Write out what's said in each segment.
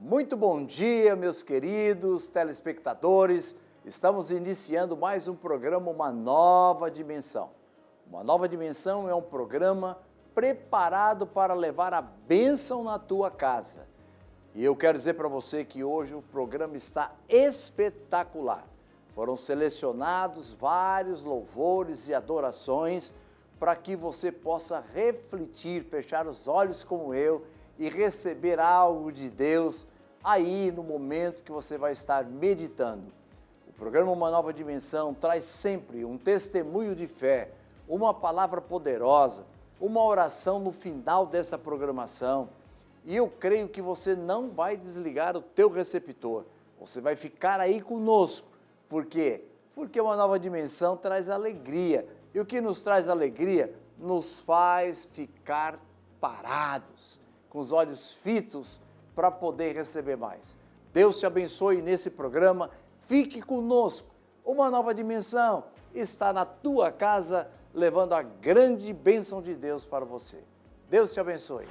Muito bom dia, meus queridos telespectadores. Estamos iniciando mais um programa, Uma Nova Dimensão. Uma Nova Dimensão é um programa preparado para levar a bênção na tua casa. E eu quero dizer para você que hoje o programa está espetacular. Foram selecionados vários louvores e adorações para que você possa refletir, fechar os olhos como eu e receber algo de Deus aí no momento que você vai estar meditando. O programa Uma Nova Dimensão traz sempre um testemunho de fé, uma palavra poderosa, uma oração no final dessa programação. E eu creio que você não vai desligar o teu receptor, você vai ficar aí conosco. Por quê? Porque Uma Nova Dimensão traz alegria. E o que nos traz alegria nos faz ficar parados, com os olhos fitos para poder receber mais. Deus te abençoe nesse programa, fique conosco. Uma Nova Dimensão está na tua casa, levando a grande bênção de Deus para você. Deus te abençoe.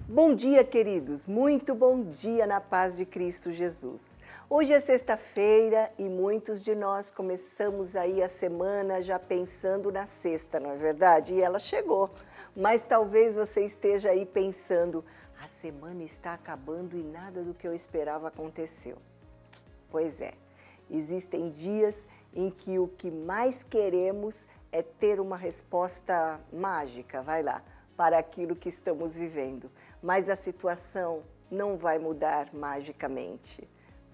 Bom dia, queridos, muito bom dia na paz de Cristo Jesus. Hoje é sexta-feira e muitos de nós começamos aí a semana já pensando na sexta, não é verdade? E ela chegou, mas talvez você esteja aí pensando, a semana está acabando e nada do que eu esperava aconteceu. Pois é, existem dias em que o que mais queremos é ter uma resposta mágica, vai lá, para aquilo que estamos vivendo. Mas a situação não vai mudar magicamente.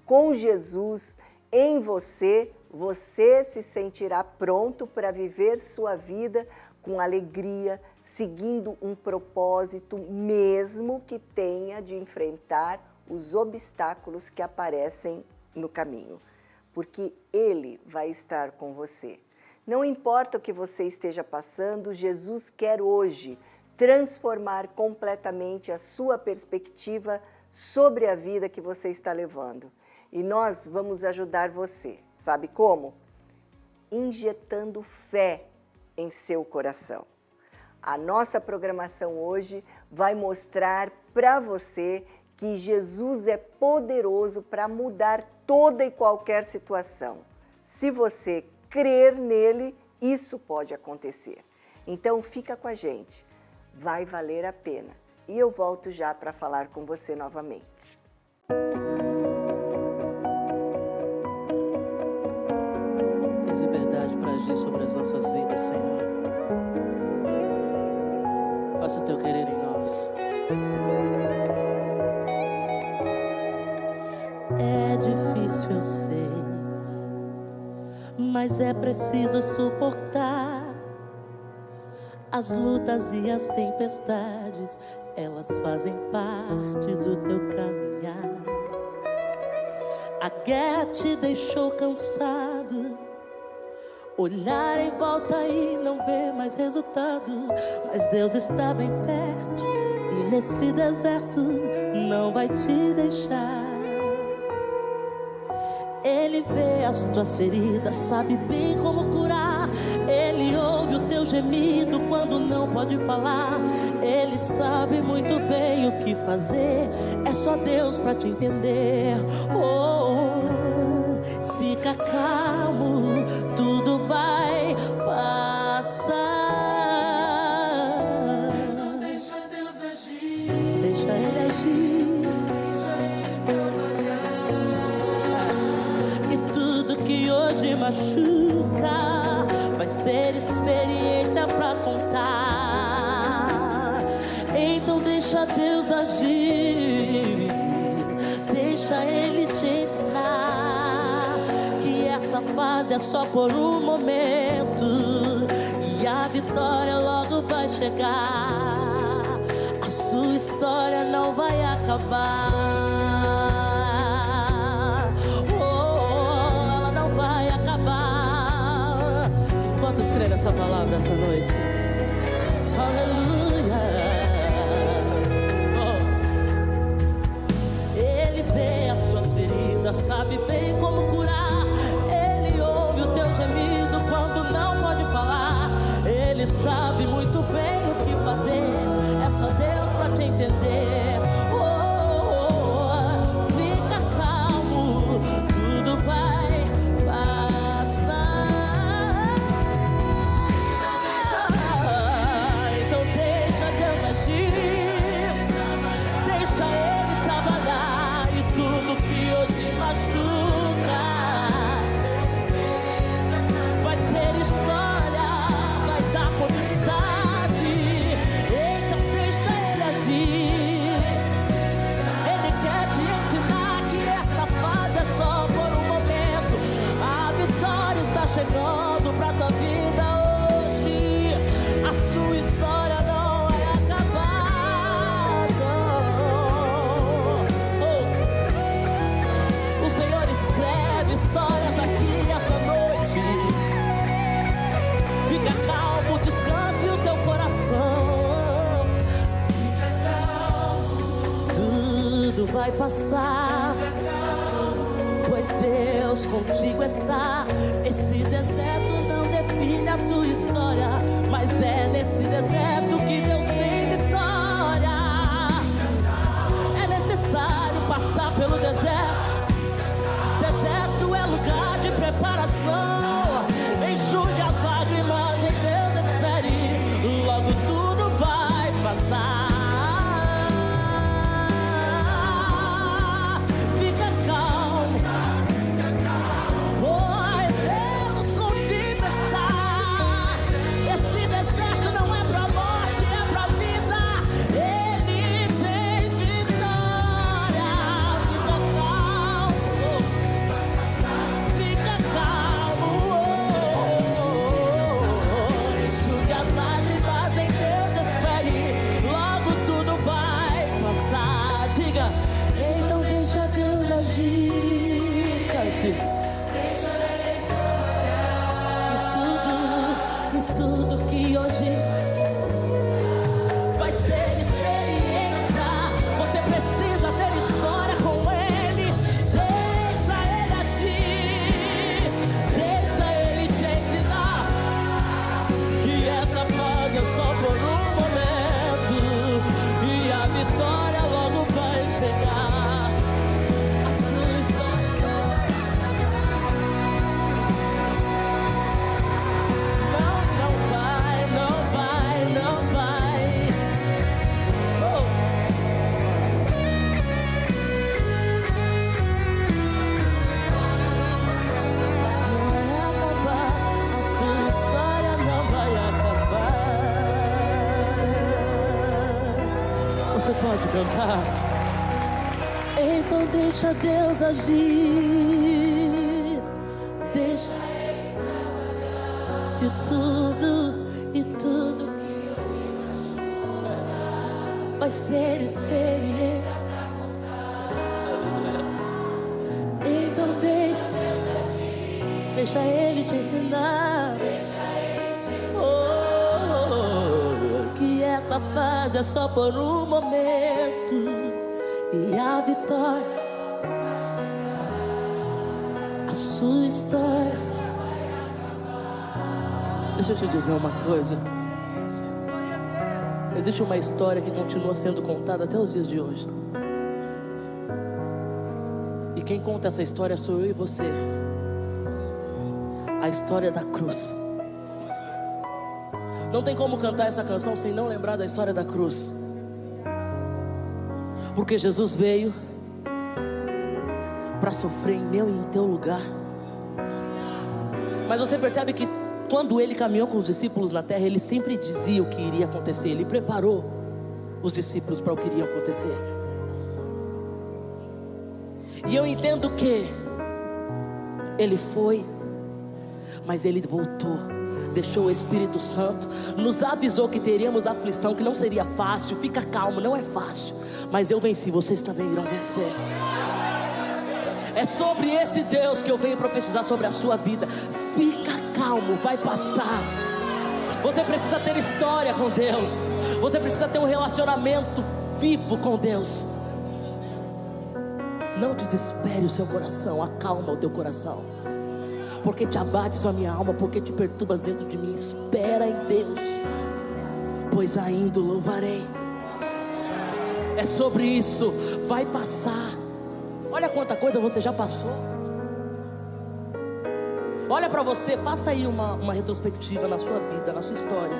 Com Jesus em você, você se sentirá pronto para viver sua vida com alegria, seguindo um propósito, mesmo que tenha de enfrentar os obstáculos que aparecem no caminho, porque Ele vai estar com você. Não importa o que você esteja passando, Jesus quer hoje transformar completamente a sua perspectiva sobre a vida que você está levando. E nós vamos ajudar você. Sabe como? Injetando fé em seu coração. A nossa programação hoje vai mostrar para você que Jesus é poderoso para mudar toda e qualquer situação. Se você crer nele, isso pode acontecer. Então fica com a gente. Vai valer a pena. E eu volto já para falar com você novamente. Tens liberdade para agir sobre as nossas vidas, Senhor. Faça o teu querer em nós. É difícil, eu sei, mas é preciso suportar as lutas e as tempestades, elas fazem parte do teu caminhar. A guerra te deixou cansado, olhar em volta e não ver mais resultado, mas Deus está bem perto e nesse deserto não vai te deixar. Ele vê as tuas feridas, sabe bem como curar. Ele ouve o teu gemido quando não pode falar. Ele sabe muito bem o que fazer. É só Deus pra te entender. Oh, fica calmo, tudo vai passar. Deixa Deus agir. Deixa Ele agir. Que hoje machuca vai ser experiência pra contar. Então deixa Deus agir, deixa Ele te ensinar que essa fase é só por um momento e a vitória logo vai chegar. A sua história não vai acabar. Quantos creem nessa palavra essa noite? Aleluia. Oh. Ele vê as suas feridas, sabe bem como curar. Ele ouve o teu gemido quando não pode falar. Ele sabe muito bem o que fazer. É só Deus pra te entender. Oh, oh, oh. Fica calmo, descanse o teu coração. Fica calmo, tudo vai passar, pois Deus contigo está. Esse deserto não define a tua história, mas é nesse deserto que Deus tem vitória. É necessário passar pelo deserto. Deserto é lugar de preparação. Enxugue as lágrimas, em Deus espere, logo tudo vai passar. Fica calmo, pois Deus contigo está. Esse deserto não é pra morte, é pra vida. Ele tem vitória. Fica calmo, fica calmo. Enxugue as lágrimas, em Deus espere, logo tudo vai passar. Diga, então deixa Deus agir. Cante. E tudo que hoje vai ser experiência. Você precisa ter história com Ele. Deixa Ele agir, deixa Ele te ensinar que essa fase é só por um momento e a vitória logo vai chegar. A sua história não vai, não vai, não vai. Oh. Não vai acabar, a tua história não vai acabar. Você pode cantar. Então deixa Deus agir, deixa Ele trabalhar. E tudo vai ser experiência. Então deixa Ele te ensinar. Oh, que essa fase é só por um momento e a vitória, a sua história. Deixa eu te dizer uma coisa. Existe uma história que continua sendo contada até os dias de hoje. E quem conta essa história sou eu e você. A história da cruz. Não tem como cantar essa canção sem não lembrar da história da cruz. Porque Jesus veio para sofrer em meu e em teu lugar. Mas você percebe que quando Ele caminhou com os discípulos na terra, Ele sempre dizia o que iria acontecer. Ele preparou os discípulos para o que iria acontecer. E eu entendo que Ele foi, mas Ele voltou, deixou o Espírito Santo, nos avisou que teríamos aflição, que não seria fácil. Fica calmo, não é fácil, mas eu venci, vocês também irão vencer. É sobre esse Deus que eu venho profetizar sobre a sua vida. Fica calmo, vai passar. Você precisa ter história com Deus. Você precisa ter um relacionamento vivo com Deus. Não desespere o seu coração, acalma o teu coração. Porque te abates a minha alma, porque te perturbas dentro de mim. Espera em Deus, pois ainda o louvarei. É sobre isso, vai passar. Olha quanta coisa você já passou. Olha para você, faça aí uma retrospectiva na sua vida, na sua história.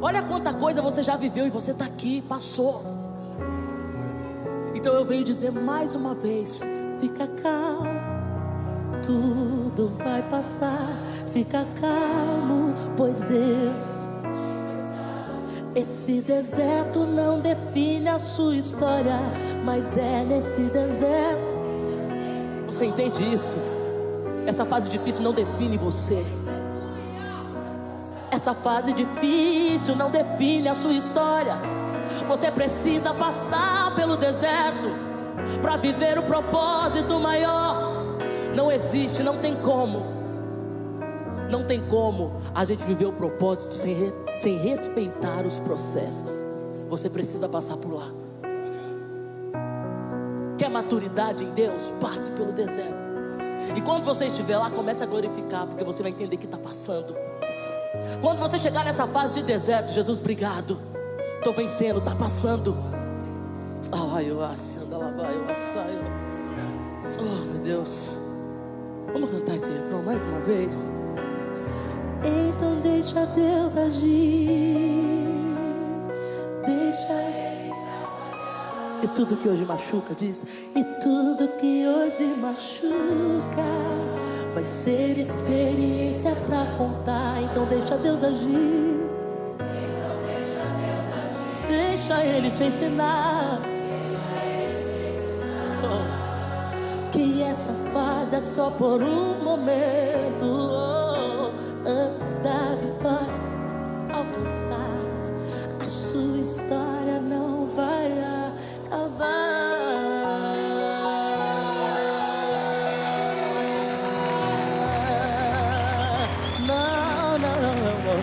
Olha quanta coisa você já viveu e você está aqui, passou. Então eu venho dizer mais uma vez: fica calmo, tudo vai passar. Fica calmo, pois Deus. Esse deserto não define a sua história, mas é nesse deserto. Você entende isso? Essa fase difícil não define você. Essa fase difícil não define a sua história. Você precisa passar pelo deserto para viver o propósito maior. Não existe, não tem como Não tem como a gente viver o propósito sem respeitar os processos. Você precisa passar por lá. Quer maturidade em Deus? Passe pelo deserto. E quando você estiver lá, comece a glorificar, porque você vai entender que está passando. Quando você chegar nessa fase de deserto, Jesus, obrigado, estou vencendo, está passando. Oh, meu Deus. Vamos cantar esse refrão mais uma vez. Então deixa Deus agir, deixa Ele trabalhar. E tudo que hoje machuca, diz, e tudo que hoje machuca vai ser experiência pra contar. Então deixa Deus agir, deixa Ele te ensinar. Que essa fase é só por um momento. Antes da vitória alcançar, a sua história não vai acabar. Não, não, não, não, não.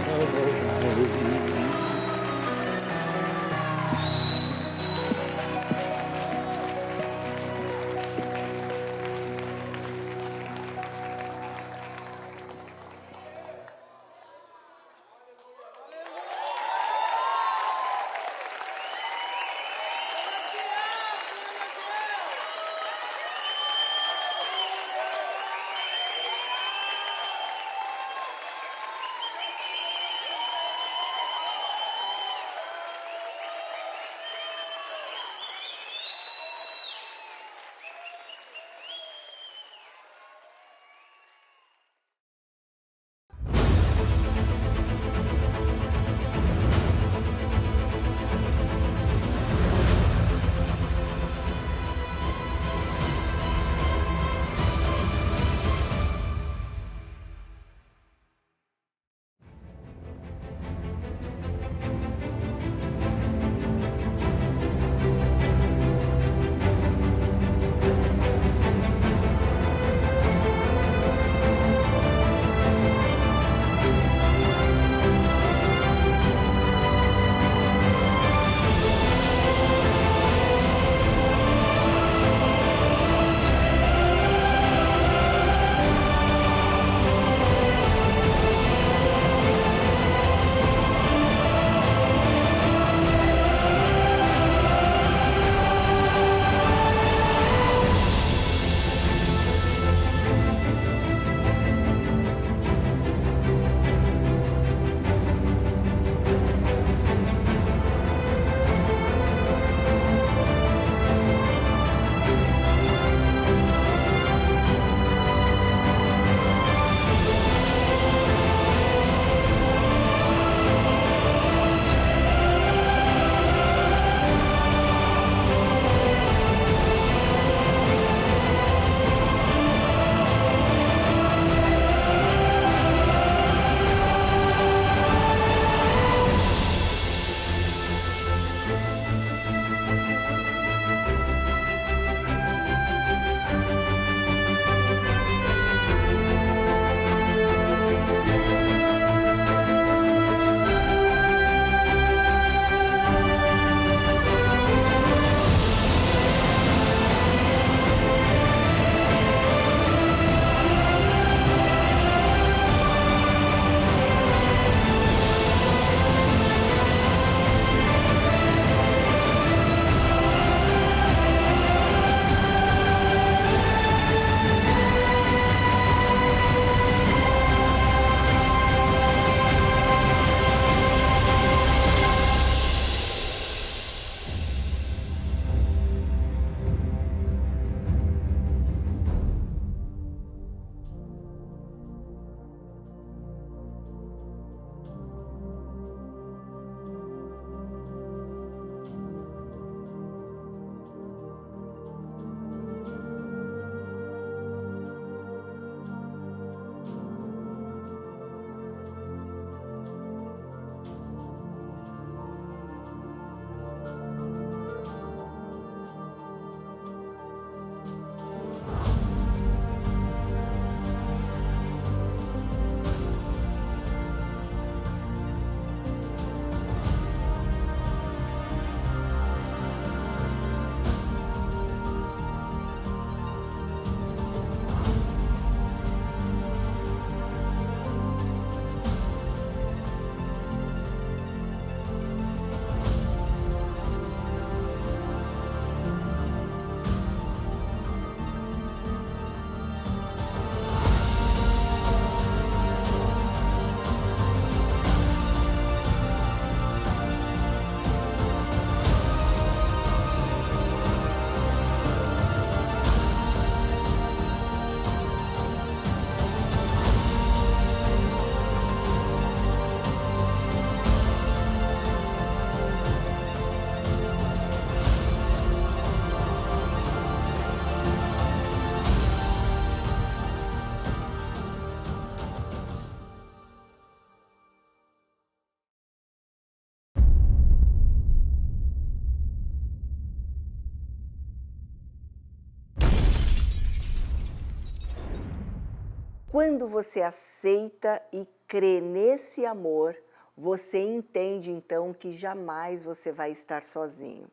quando você aceita e crê nesse amor, você entende então que jamais você vai estar sozinho.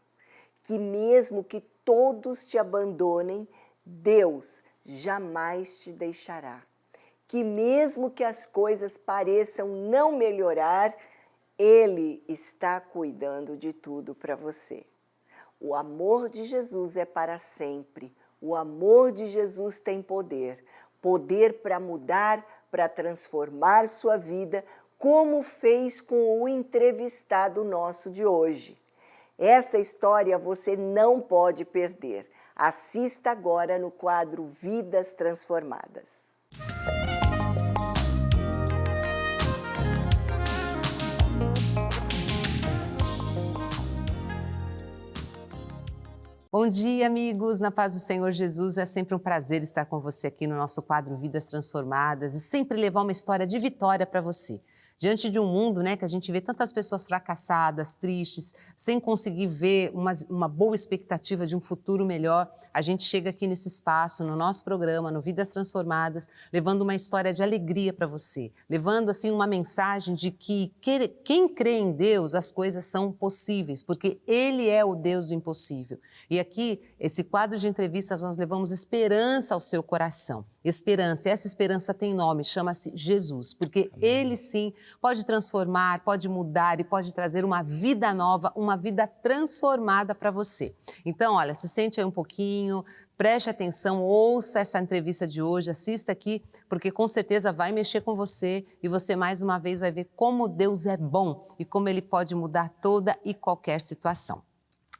Que mesmo que todos te abandonem, Deus jamais te deixará. Que mesmo que as coisas pareçam não melhorar, Ele está cuidando de tudo para você. O amor de Jesus é para sempre. O amor de Jesus tem poder. Poder para mudar, para transformar sua vida, como fez com o entrevistado nosso de hoje. Essa história você não pode perder. Assista agora no quadro Vidas Transformadas. Bom dia, amigos. Na paz do Senhor Jesus, é sempre um prazer estar com você aqui no nosso quadro Vidas Transformadas e sempre levar uma história de vitória para você. Diante de um mundo, né, que a gente vê tantas pessoas fracassadas, tristes, sem conseguir ver uma boa expectativa de um futuro melhor, a gente chega aqui nesse espaço, no nosso programa, no Vidas Transformadas, levando uma história de alegria para você, levando assim uma mensagem de que quem crê em Deus, as coisas são possíveis, porque Ele é o Deus do impossível. E aqui, esse quadro de entrevistas, nós levamos esperança ao seu coração. Esperança, e essa esperança tem nome, chama-se Jesus, porque Ele sim pode transformar, pode mudar e pode trazer uma vida nova, uma vida transformada para você. Então, olha, se sente aí um pouquinho, preste atenção, ouça essa entrevista de hoje, assista aqui, porque com certeza vai mexer com você e você mais uma vez vai ver como Deus é bom e como Ele pode mudar toda e qualquer situação.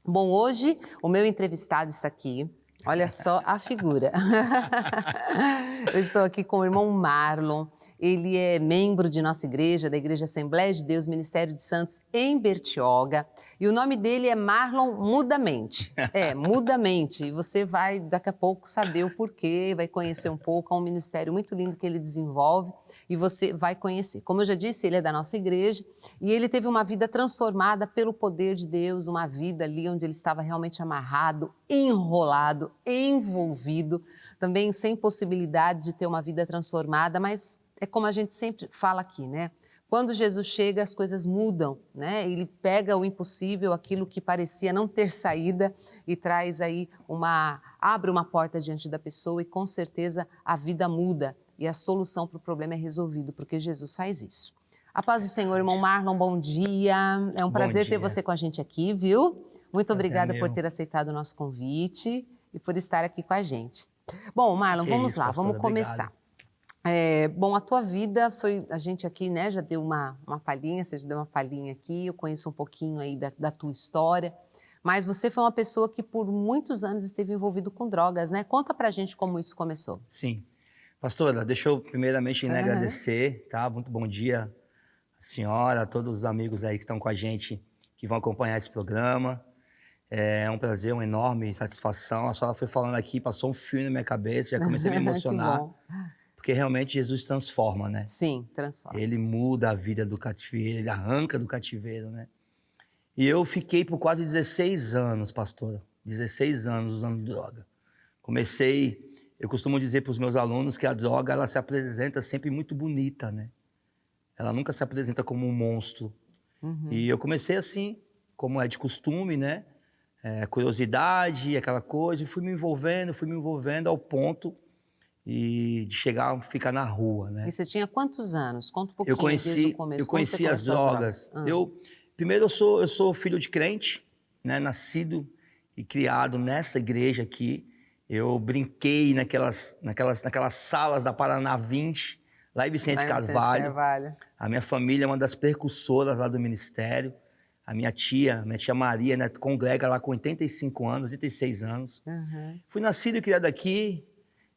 Bom, hoje o meu entrevistado está aqui. Olha só a figura. Eu estou aqui com o irmão Marlon. Ele é membro de nossa igreja, da Igreja Assembleia de Deus, Ministério de Santos, em Bertioga. E o nome dele é Marlon Mudamente. Mudamente. E você vai, daqui a pouco, saber o porquê, vai conhecer um pouco. É um ministério muito lindo que ele desenvolve e você vai conhecer. Como eu já disse, ele é da nossa igreja e ele teve uma vida transformada pelo poder de Deus, uma vida ali onde ele estava realmente amarrado, enrolado, envolvido, também sem possibilidades de ter uma vida transformada, mas é como a gente sempre fala aqui, né? Quando Jesus chega, as coisas mudam, né? Ele pega o impossível, aquilo que parecia não ter saída e traz aí abre uma porta diante da pessoa e com certeza a vida muda e a solução para o problema é resolvido, porque Jesus faz isso. A paz do Senhor, irmão Marlon, bom dia. É um prazer ter você com a gente aqui, viu? Muito obrigada por ter aceitado o nosso convite e por estar aqui com a gente. Bom, Marlon, vamos lá, vamos começar. Bom, a tua vida foi, a gente aqui, né, já deu uma palhinha, você já deu uma palhinha aqui, eu conheço um pouquinho aí da tua história, mas você foi uma pessoa que por muitos anos esteve envolvido com drogas, né? Conta pra gente como isso começou. Sim. Pastora, deixa eu primeiramente agradecer, tá? Muito bom dia a senhora, a todos os amigos aí que estão com a gente, que vão acompanhar esse programa. É um prazer, uma enorme satisfação. A senhora foi falando aqui, passou um fio na minha cabeça, já comecei a me emocionar. Porque realmente Jesus transforma, né? Sim, transforma. Ele muda a vida do cativeiro, ele arranca do cativeiro, né? E eu fiquei por quase 16 anos, pastora. 16 anos usando droga. Eu costumo dizer para os meus alunos que a droga, ela se apresenta sempre muito bonita, né? Ela nunca se apresenta como um monstro. E eu comecei assim, como é de costume, né? Curiosidade, aquela coisa, e fui me envolvendo ao ponto de chegar a ficar na rua, né? E você tinha quantos anos? Conta um pouquinho desde o começo. Eu conheci as drogas. Primeiro, eu sou filho de crente, né? Nascido e criado nessa igreja aqui. Eu brinquei naquelas salas da Paraná 20, lá em Vicente Carvalho. A minha família é uma das precursoras lá do ministério. A minha tia Maria, né, congrega lá com 86 anos. Fui nascido e criado aqui.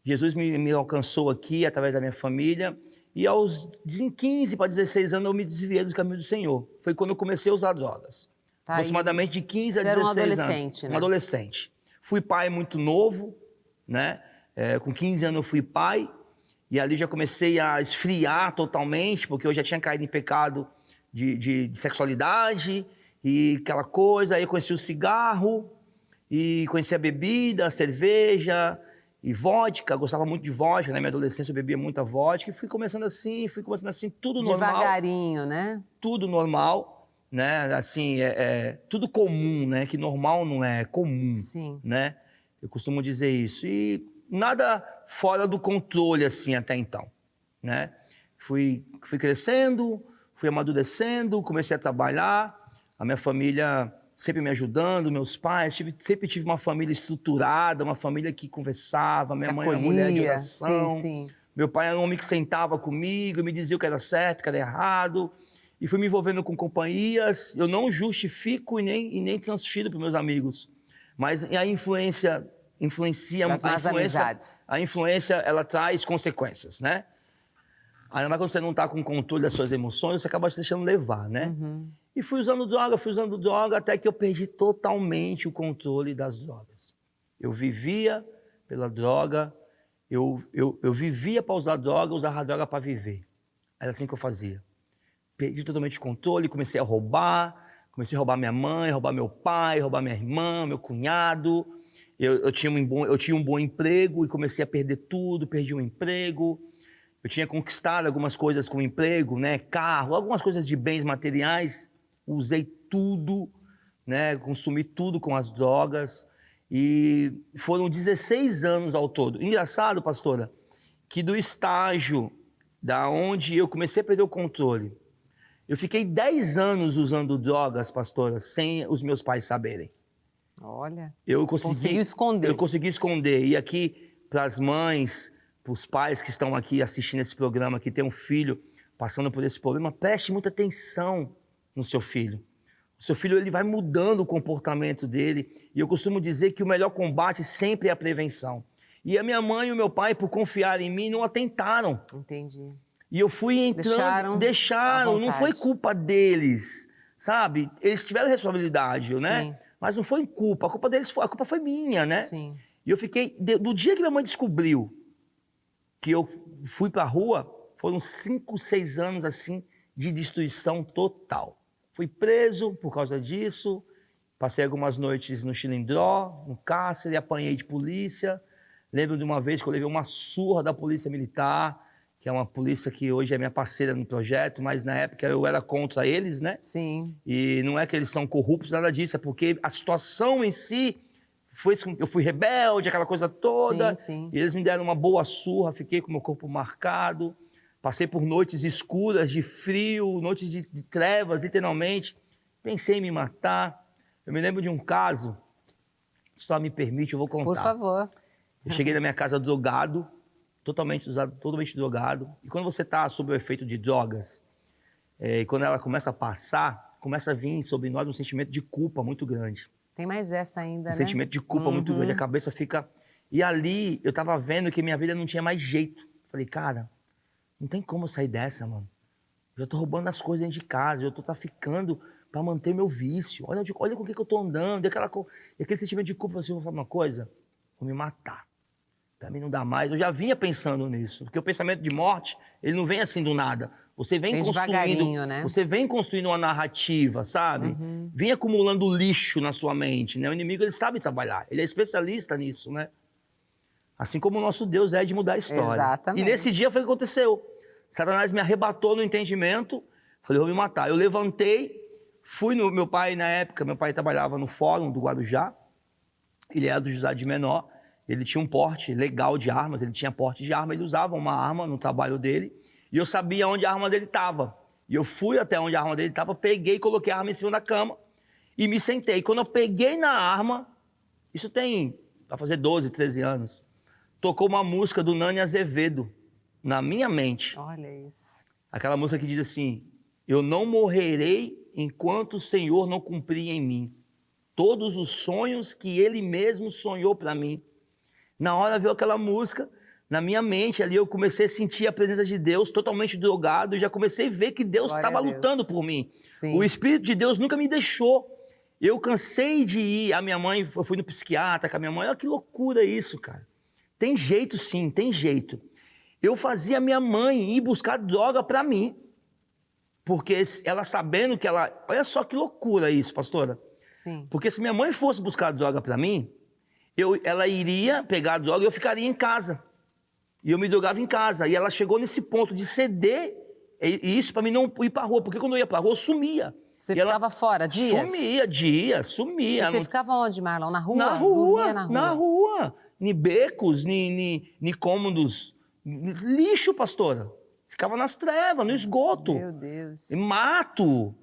Jesus me alcançou aqui através da minha família. E aos 15 para 16 anos eu me desviei do caminho do Senhor. Foi quando eu comecei a usar drogas. Aproximadamente de 15 a 16 anos. Você era um adolescente, né? Um adolescente. Fui pai muito novo, né? Com 15 anos eu fui pai. E ali já comecei a esfriar totalmente, porque eu já tinha caído em pecado de sexualidade e aquela coisa. Aí eu conheci o cigarro, e conheci a bebida, a cerveja, E vodka, gostava muito de vodka, na minha adolescência eu bebia muita vodka. E fui começando assim, tudo normal. Devagarinho, né? Tudo normal, né? Assim, tudo comum, né? Que normal não é comum, Sim. né? Eu costumo dizer isso. E nada fora do controle, assim, até então, né? Fui crescendo, fui amadurecendo, comecei a trabalhar, a minha família sempre me ajudando, meus pais, sempre tive uma família estruturada, uma família que conversava, minha mãe era mulher de oração, sim. Meu pai era um homem que sentava comigo, me dizia o que era certo, o que era errado, e fui me envolvendo com companhias. Eu não justifico e nem transfiro para meus amigos, mas a influência influencia... Das más amizades. A influência, ela traz consequências, né? Ainda mais quando você não está com controle das suas emoções, você acaba se deixando levar, né? Uhum. E fui usando droga, até que eu perdi totalmente o controle das drogas. Eu vivia pela droga, eu vivia para usar droga, usava a droga para viver. Era assim que eu fazia. Perdi totalmente o controle, comecei a roubar minha mãe, roubar meu pai, roubar minha irmã, meu cunhado. Eu tinha um bom emprego e comecei a perder tudo, perdi o emprego. Eu tinha conquistado algumas coisas com o emprego, né? Carro, algumas coisas de bens materiais. Usei tudo, né? Consumi tudo com as drogas. E foram 16 anos ao todo. Engraçado, pastora, que do estágio da onde eu comecei a perder o controle, eu fiquei 10 anos usando drogas, pastora, sem os meus pais saberem. Olha, conseguiu esconder. Eu consegui esconder. E aqui, para as mães, para os pais que estão aqui assistindo esse programa, que tem um filho passando por esse problema, preste muita atenção no seu filho. O seu filho, ele vai mudando o comportamento dele. E eu costumo dizer que o melhor combate sempre é a prevenção. E a minha mãe e o meu pai, por confiar em mim, não atentaram. Entendi. E eu fui entrando... Deixaram, não foi culpa deles, sabe? Eles tiveram responsabilidade, né? Sim. Mas não foi culpa, a culpa deles foi, a culpa foi minha, né? Sim. E eu fiquei... Do dia que minha mãe descobriu que eu fui pra rua, foram 5, 6 anos, assim, de destruição total. Fui preso por causa disso, passei algumas noites no Chilindró, no cárcere, apanhei de polícia. Lembro de uma vez que eu levei uma surra da polícia militar, que é uma polícia que hoje é minha parceira no projeto, mas na época eu era contra eles, né? Sim. E não é que eles são corruptos, nada disso, é porque a situação em si, eu fui rebelde, aquela coisa toda. Sim, sim. E eles me deram uma boa surra, fiquei com meu corpo marcado, passei por noites escuras, de frio, noites de trevas, literalmente. Pensei em me matar. Eu me lembro de um caso, se só me permite, eu vou contar. Por favor. Eu cheguei na minha casa drogado, totalmente drogado. E quando você está sob o efeito de drogas, e quando ela começa a passar, começa a vir sobre nós um sentimento de culpa muito grande. Tem mais essa ainda, né? Um sentimento de culpa muito grande, a cabeça fica... E ali eu tava vendo que minha vida não tinha mais jeito. Falei, cara, não tem como eu sair dessa, mano. Eu já tô roubando as coisas dentro de casa, eu tô traficando para manter meu vício. Olha com o que eu tô andando. E aquele sentimento de culpa, assim, vou falar uma coisa, vou me matar. Para mim não dá mais. Eu já vinha pensando nisso, porque o pensamento de morte, ele não vem assim do nada. Você vem construindo, né? Você vem construindo uma narrativa, sabe? Vem acumulando lixo na sua mente, né? O inimigo, ele sabe trabalhar, ele é especialista nisso, né? Assim como o nosso Deus é de mudar a história. Exatamente. E nesse dia foi o que aconteceu. Satanás me arrebatou no entendimento, falei, vou me matar. Eu levantei, fui no meu pai, na época, meu pai trabalhava no Fórum do Guarujá, ele era do Juizado de Menor. Ele tinha um porte legal de armas, ele tinha porte de arma, ele usava uma arma no trabalho dele, e eu sabia onde a arma dele estava. E eu fui até onde a arma dele estava, peguei, coloquei a arma em cima da cama e me sentei. Quando eu peguei na arma, isso vai fazer 12, 13 anos, tocou uma música do Nani Azevedo na minha mente. Olha isso. Aquela música que diz assim, eu não morrerei enquanto o Senhor não cumprir em mim todos os sonhos que Ele mesmo sonhou para mim. Na hora veio aquela música, na minha mente ali eu comecei a sentir a presença de Deus, totalmente drogado, e já comecei a ver que Deus estava lutando por mim. Sim. O Espírito de Deus nunca me deixou. Eu cansei de ir, eu fui no psiquiatra com a minha mãe, olha que loucura isso, cara. Tem jeito sim, tem jeito. Eu fazia minha mãe ir buscar droga para mim, porque ela sabendo que ela... Olha só que loucura isso, pastora. Sim. Porque se minha mãe fosse buscar droga para mim, ela iria pegar a droga e eu ficaria em casa. E eu me drogava em casa. E ela chegou nesse ponto de ceder, e isso para mim não ir para rua, porque quando eu ia para rua, eu sumia. Você E ficava fora dias? Sumia. E você ficava onde, Marlon? Na rua? Na rua, Dormia na rua? na rua. Em becos, em cômodos. Lixo, pastora. Ficava nas trevas, no esgoto. Meu Deus. Em mato.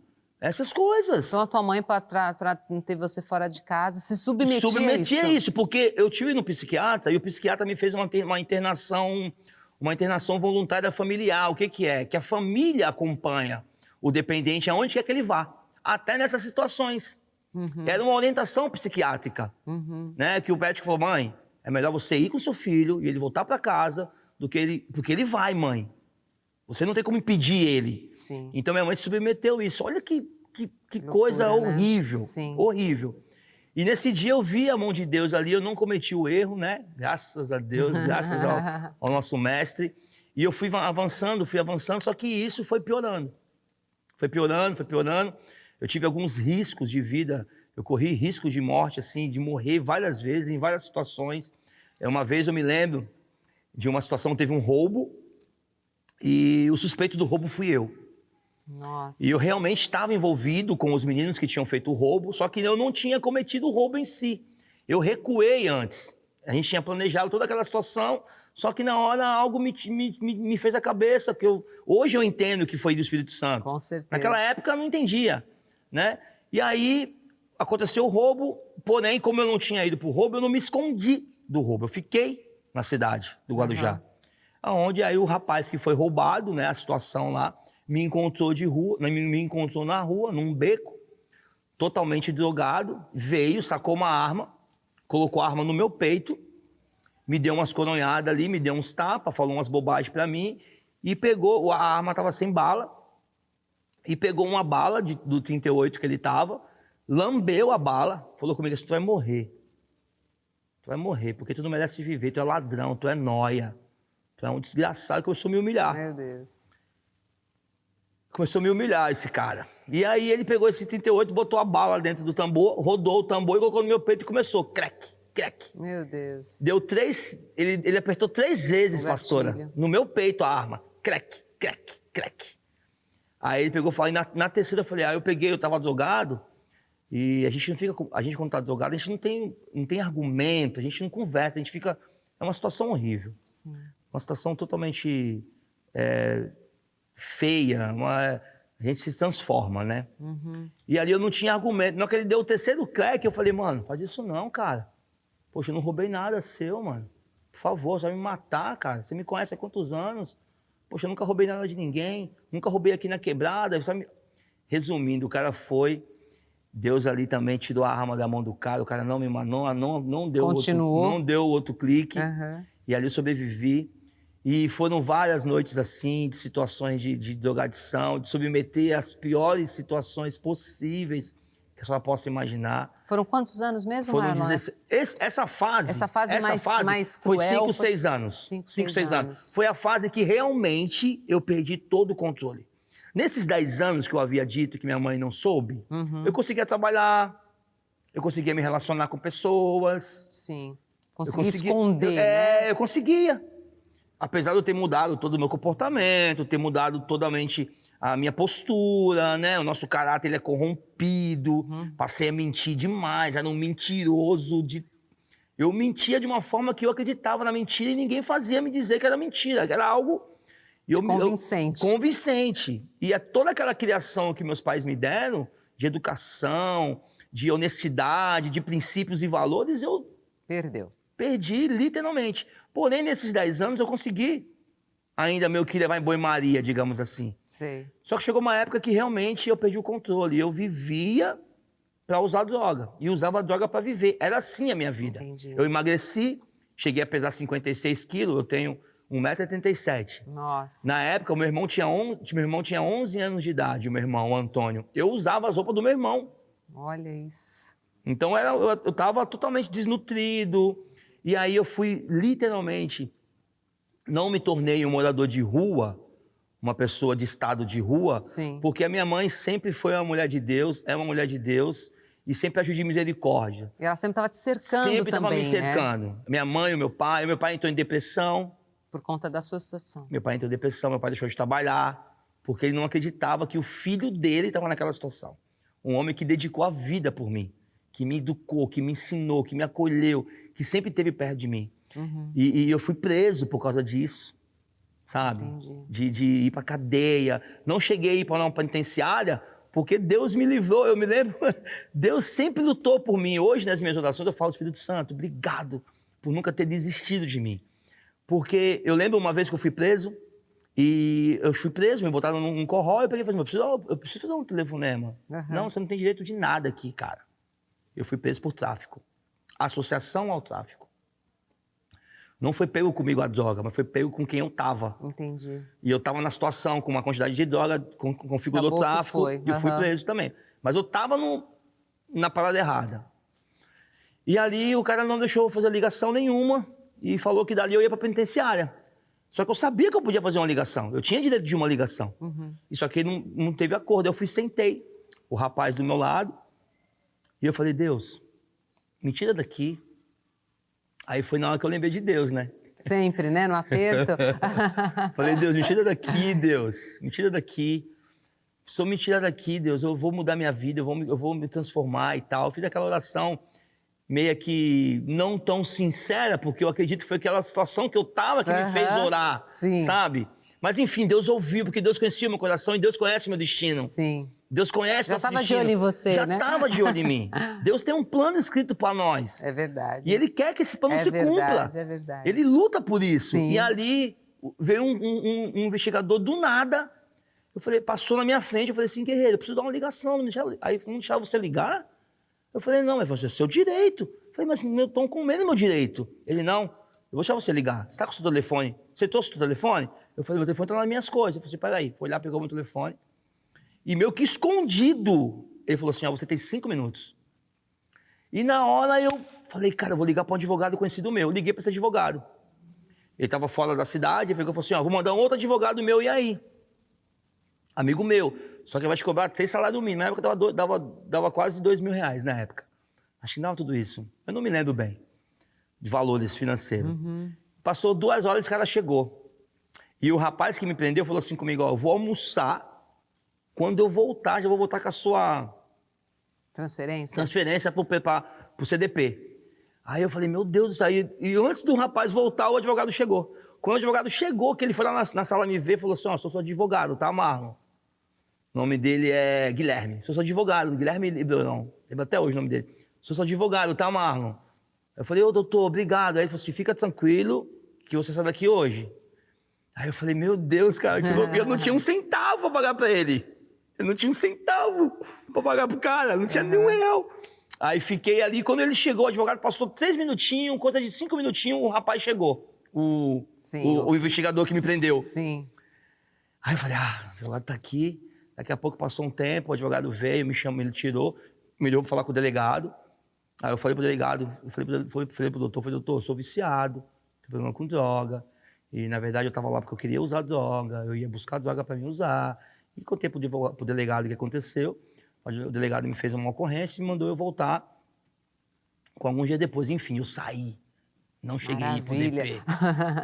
Essas coisas. Então a tua mãe, para não ter você fora de casa, se submetia a isso, porque eu tive no psiquiatra e o psiquiatra me fez uma internação voluntária familiar. O que é? Que a família acompanha o dependente aonde quer que ele vá, até nessas situações. Era uma orientação psiquiátrica, né? Que o médico falou, mãe, é melhor você ir com seu filho e ele voltar para casa porque ele vai, mãe. Você não tem como impedir ele. Sim. Então minha mãe se submeteu a isso. Olha que Loucura, coisa horrível, né? Sim. horrível. E nesse dia eu vi a mão de Deus ali, eu não cometi o erro, né? Graças a Deus, graças ao nosso mestre. E eu fui avançando, só que isso foi piorando. Foi piorando. Eu tive alguns riscos de vida, eu corri risco de morte, assim, de morrer várias vezes, em várias situações. Uma vez eu me lembro de uma situação, teve um roubo, e o suspeito do roubo fui eu. Nossa. E eu realmente estava envolvido com os meninos que tinham feito o roubo, só que eu não tinha cometido o roubo em si. Eu recuei antes. A gente tinha planejado toda aquela situação, só que na hora algo me fez a cabeça, porque hoje eu entendo que foi do Espírito Santo. Com certeza. Naquela época eu não entendia, né? E aí aconteceu o roubo, porém, como eu não tinha ido para o roubo, eu não me escondi do roubo. Eu fiquei na cidade do Guarujá. Onde aí o rapaz que foi roubado, né, a situação lá, me encontrou na rua, num beco, totalmente drogado, veio, sacou uma arma, colocou a arma no meu peito, me deu umas coronhadas ali, me deu uns tapas, falou umas bobagens pra mim, e pegou, a arma tava sem bala, e pegou uma bala do 38 que ele tava, lambeu a bala, falou comigo assim, tu vai morrer, porque tu não merece viver, tu é ladrão, tu é nóia. Tu é um desgraçado, começou a me humilhar. Meu Deus. Começou a me humilhar esse cara. E aí ele pegou esse 38, botou a bala dentro do tambor, rodou o tambor e colocou no meu peito e começou, crack. Meu Deus. Deu 3, ele apertou 3 vezes, pastora, no meu peito a arma. Crack. Aí ele pegou e falou, na terceira eu falei, eu tava drogado, e a gente quando tá drogado, a gente não tem argumento, a gente não conversa, a gente fica, é uma situação horrível. Sim. Uma situação totalmente feia, a gente se transforma, né? E ali eu não tinha argumento. Na hora que ele deu o terceiro crack, eu falei, mano, faz isso não, cara. Poxa, eu não roubei nada seu, mano. Por favor, você vai me matar, cara. Você me conhece há quantos anos? Poxa, eu nunca roubei nada de ninguém. Nunca roubei aqui na quebrada. Resumindo, o cara foi... Deus ali também tirou a arma da mão do cara. O cara não me matou, não deu outro clique. E ali eu sobrevivi. E foram várias noites assim, de situações de drogadição, de submeter às piores situações possíveis que a senhora possa imaginar. Foram quantos anos mesmo, Foram Marlon? 16. Essa fase mais foi cruel, 5, 6 anos. 5, 6 6 anos. Foi a fase que realmente eu perdi todo o controle. Nesses 10 anos que eu havia dito que minha mãe não soube, eu conseguia trabalhar, eu conseguia me relacionar com pessoas. Sim. Conseguia esconder, né? Eu conseguia. Apesar de eu ter mudado todo o meu comportamento, ter mudado totalmente a minha postura, né? O nosso caráter ele é corrompido, passei a mentir demais, era um mentiroso. Eu mentia de uma forma que eu acreditava na mentira e ninguém fazia me dizer que era mentira, que era algo... Convincente. Convincente. E é toda aquela criação que meus pais me deram, de educação, de honestidade, de princípios e valores, eu... Perdi, literalmente. Porém, nesses 10 anos, eu consegui ainda meio que levar em banho-maria, digamos assim. Sei. Só que chegou uma época que realmente eu perdi o controle. Eu vivia para usar droga. E usava droga para viver. Era assim a minha vida. Entendi. Eu emagreci, cheguei a pesar 56 quilos, eu tenho 1,87 m. Nossa. Na época, meu irmão tinha 11 anos de idade, o meu irmão, o Antônio. Eu usava as roupas do meu irmão. Olha isso. Então, eu estava totalmente desnutrido. E aí eu fui, literalmente, não me tornei um morador de rua, uma pessoa de estado de rua, Sim. porque a minha mãe sempre foi uma mulher de Deus, é uma mulher de Deus, e sempre agiu de misericórdia. E ela sempre estava te cercando Sempre estava também, me cercando. Minha mãe, o meu pai entrou em depressão. Por conta da sua situação. Meu pai entrou em depressão, meu pai deixou de trabalhar, porque ele não acreditava que o filho dele estava naquela situação. Um homem que dedicou a vida por mim, que me educou, que me ensinou, que me acolheu, que sempre esteve perto de mim. E eu fui preso por causa disso, sabe? De ir pra cadeia. Não cheguei a ir para uma penitenciária, porque Deus me livrou. Eu me lembro, Deus sempre lutou por mim. Hoje, nas minhas orações, eu falo, Espírito Santo, obrigado por nunca ter desistido de mim. Porque eu lembro uma vez que eu fui preso, me botaram num corral, e eu peguei e falei, eu preciso fazer um telefonema. Não, você não tem direito de nada aqui, cara. Eu fui preso por tráfico. Associação ao tráfico. Não foi pego comigo a droga, mas foi pego com quem eu tava. Entendi. E eu tava na situação com uma quantidade de droga, configurou tráfico, e eu fui preso também. Mas eu tava na parada errada. E ali o cara não deixou eu fazer ligação nenhuma e falou que dali eu ia pra penitenciária. Só que eu sabia que eu podia fazer uma ligação. Eu tinha direito de uma ligação. E só que não teve acordo. Eu fui sentei. O rapaz do meu lado. E eu falei, Deus, me tira daqui. Aí foi na hora que eu lembrei de Deus, né? Sempre, né? No aperto. Falei, Deus, me tira daqui, Deus. Me tira daqui. Se eu me tirar daqui, Deus, eu vou mudar minha vida, eu vou me transformar e tal. Eu fiz aquela oração meio que não tão sincera, porque eu acredito que foi aquela situação que eu tava que me fez orar, sabe? Mas enfim, Deus ouviu, porque Deus conhecia o meu coração e Deus conhece o meu destino. Sim. Deus conhece o nosso destino. Já estava de olho em você, Já né? estava de olho em mim. Deus tem um plano escrito para nós. É verdade. E Ele quer que esse plano se cumpra. É verdade. Ele luta por isso. Sim. E ali veio um investigador do nada. Eu falei, passou na minha frente, eu falei assim, guerreiro, eu preciso dar uma ligação. Aí não deixava você ligar? Eu falei, não, mas é seu direito. Eu falei, mas eu estou comendo meu direito. Ele, não, eu vou deixar você ligar. Você está com o seu telefone? Você trouxe o seu telefone? Eu falei, meu telefone está nas minhas coisas. Eu falei, peraí. Foi lá, pegou meu telefone. E meio que escondido, ele falou assim, você tem 5 minutos. E na hora eu falei, cara, eu vou ligar para um advogado conhecido meu. Eu liguei para esse advogado. Ele estava fora da cidade, ele falou assim, vou mandar um outro advogado meu, e aí? Amigo meu. Só que ele vai te cobrar 3 salários mínimos. Na época dava quase R$2.000 na época. Acho que dava tudo isso. Eu não me lembro bem de valores financeiros. Passou 2 horas e esse cara chegou. E o rapaz que me prendeu falou assim comigo, eu vou almoçar. Quando eu voltar, já vou voltar com a sua transferência para o CDP. Aí eu falei, meu Deus do céu. E antes do rapaz voltar, o advogado chegou. Quando o advogado chegou, que ele foi lá na sala me ver, falou assim, sou seu advogado, tá, Marlon? O nome dele é Guilherme. Sou seu advogado, Guilherme Librão. Lembro até hoje o nome dele. Sou seu advogado, tá, Marlon? Eu falei, doutor, obrigado. Aí ele falou assim, fica tranquilo que você sai daqui hoje. Aí eu falei, meu Deus, cara, eu não tinha um centavo para pagar para ele. Eu não tinha um centavo para pagar pro cara, não tinha nenhum real. Aí fiquei ali, quando ele chegou, o advogado passou 3 minutinhos, coisa de 5 minutinhos, o rapaz chegou. O investigador que me prendeu. Sim. Aí eu falei, o advogado tá aqui. Daqui a pouco passou um tempo, o advogado veio, me chamou, ele tirou, me deu para falar com o delegado. Aí eu falei pro delegado, falei pro doutor, eu sou viciado, tenho problema com droga. E na verdade eu tava lá porque eu queria usar droga, eu ia buscar droga para mim usar. E contei pro delegado o que aconteceu. O delegado me fez uma ocorrência e mandou eu voltar com alguns dias depois. Enfim, eu saí. Não cheguei pro DP.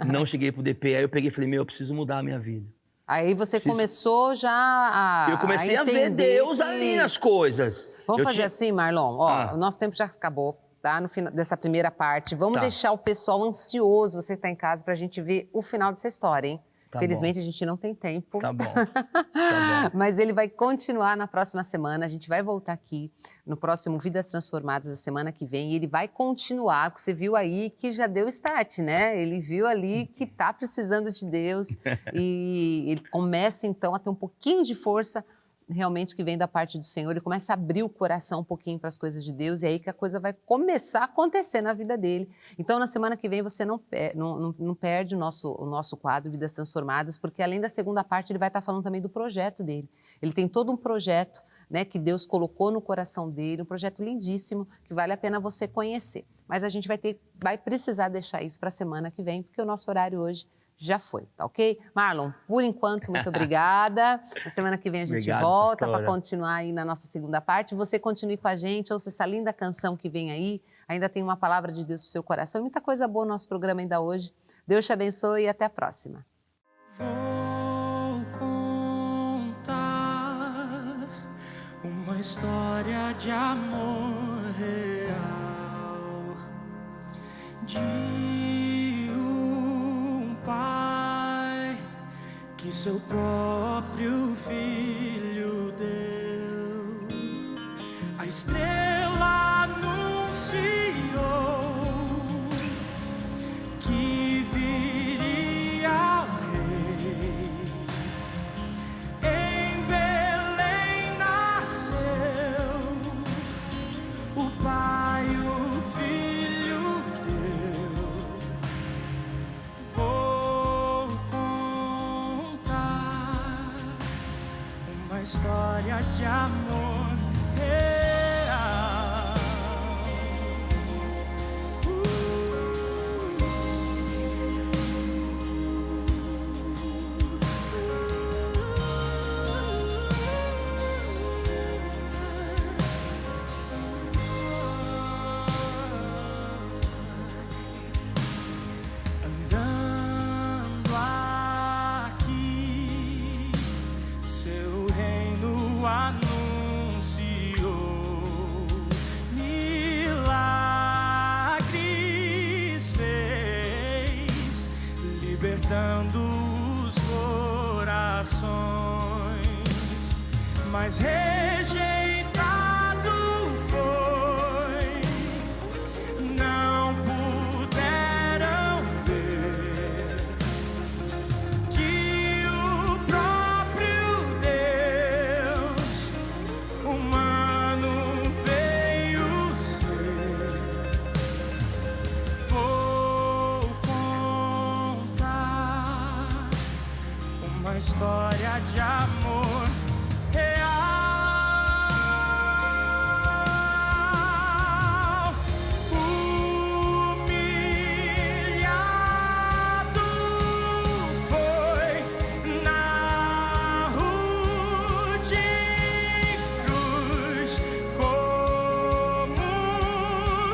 Não cheguei pro DP. Aí eu peguei e falei, eu preciso mudar a minha vida. Aí você começou já a Eu comecei a ver Deus ali nas coisas. Vamos fazer assim, Marlon? O nosso tempo já acabou, tá? No final dessa primeira parte. Vamos deixar o pessoal ansioso, você que está em casa, para a gente ver o final dessa história, hein? Felizmente, a gente não tem tempo. Tá bom. Mas ele vai continuar na próxima semana. A gente vai voltar aqui no próximo Vidas Transformadas, a semana que vem. E ele vai continuar, que você viu aí que já deu start, né? Ele viu ali que está precisando de Deus. E ele começa, então, a ter um pouquinho de força realmente que vem da parte do Senhor. Ele começa a abrir o coração um pouquinho para as coisas de Deus. E aí que a coisa vai começar a acontecer na vida dele. Então, na semana que vem, você não perde o nosso quadro Vidas Transformadas, porque além da segunda parte, ele vai estar falando também do projeto dele. Ele tem todo um projeto, né, que Deus colocou no coração dele, um projeto lindíssimo, que vale a pena você conhecer. Mas a gente vai precisar deixar isso para a semana que vem, porque o nosso horário hoje já foi, tá ok? Marlon, por enquanto, muito obrigada. Na semana que vem a gente Obrigado, volta para pastora. continuar aí na nossa segunda parte. Você continue com a gente, ouça essa linda canção que vem aí. Ainda tem uma palavra de Deus pro seu coração. Muita coisa boa no nosso programa ainda hoje. Deus te abençoe e até a próxima. Vou contar uma história de amor real, de um pai que seu próprio filho deu. A estrela anunciou que viria o rei. Em Belém nasceu o pai, o filho deu. Vou contar uma história de amor real. Andando aqui, seu reino anunciou, milagres fez, libertando os corações, mas rejeitado foi. Não puderam ver que o próprio Deus humano veio ser. Vou contar uma história de amor real. Humilhado foi na rude cruz, como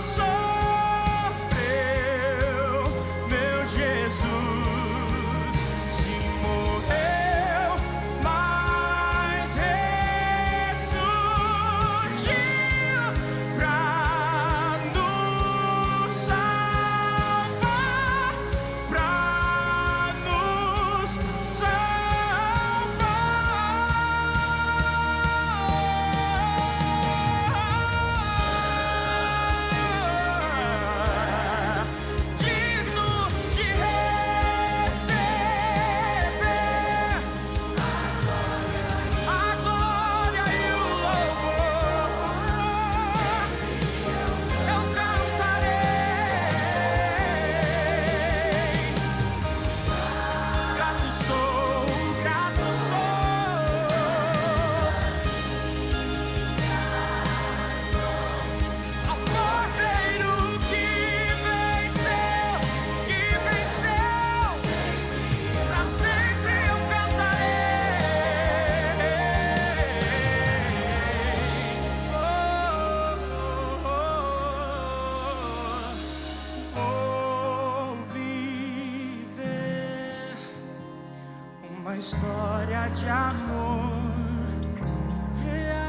sofreu meu Jesus. Se morreu, mas ressurgiu pra nos salvar, pra nos salvar. Digno de receber a glória e o louvor, eu cantarei. Grato sou, grato sou. Ao Cordeiro que venceu, pra sempre eu cantarei. Vou viver uma história de amor real.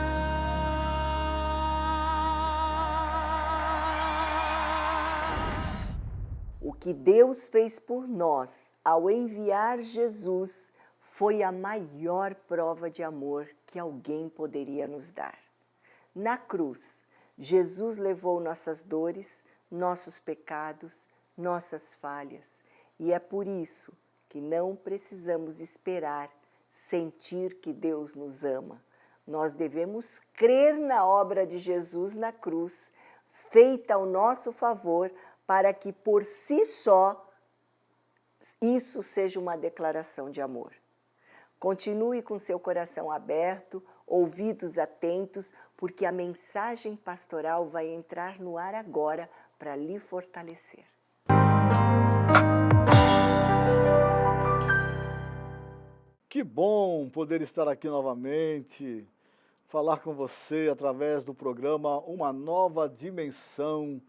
O que Deus fez por nós ao enviar Jesus foi a maior prova de amor que alguém poderia nos dar. Na cruz, Jesus levou nossas dores, nossos pecados, nossas falhas. E é por isso que não precisamos esperar sentir que Deus nos ama. Nós devemos crer na obra de Jesus na cruz, feita ao nosso favor, para que por si só isso seja uma declaração de amor. Continue com seu coração aberto, ouvidos atentos, porque a mensagem pastoral vai entrar no ar agora para lhe fortalecer. Que bom poder estar aqui novamente, falar com você através do programa Uma Nova Dimensão,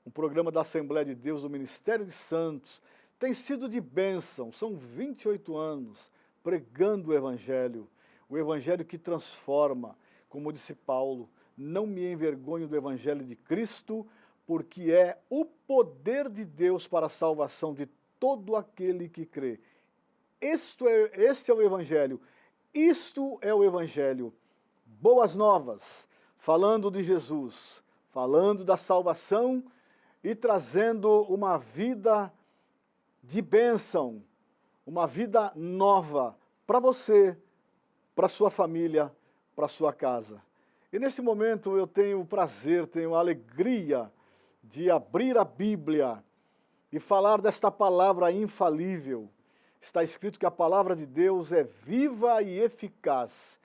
um programa da Assembleia de Deus, do Ministério de Santos. Tem sido de bênção, são 28 anos pregando o Evangelho que transforma, como disse Paulo, não me envergonho do Evangelho de Cristo, porque é o poder de Deus para a salvação de todo aquele que crê. Este é o Evangelho, isto é o Evangelho. Boas novas, falando de Jesus, falando da salvação e trazendo uma vida de bênção, uma vida nova para você, para sua família, para sua casa. E nesse momento eu tenho o prazer, tenho a alegria de abrir a Bíblia e falar desta palavra infalível. Está escrito que a palavra de Deus é viva e eficaz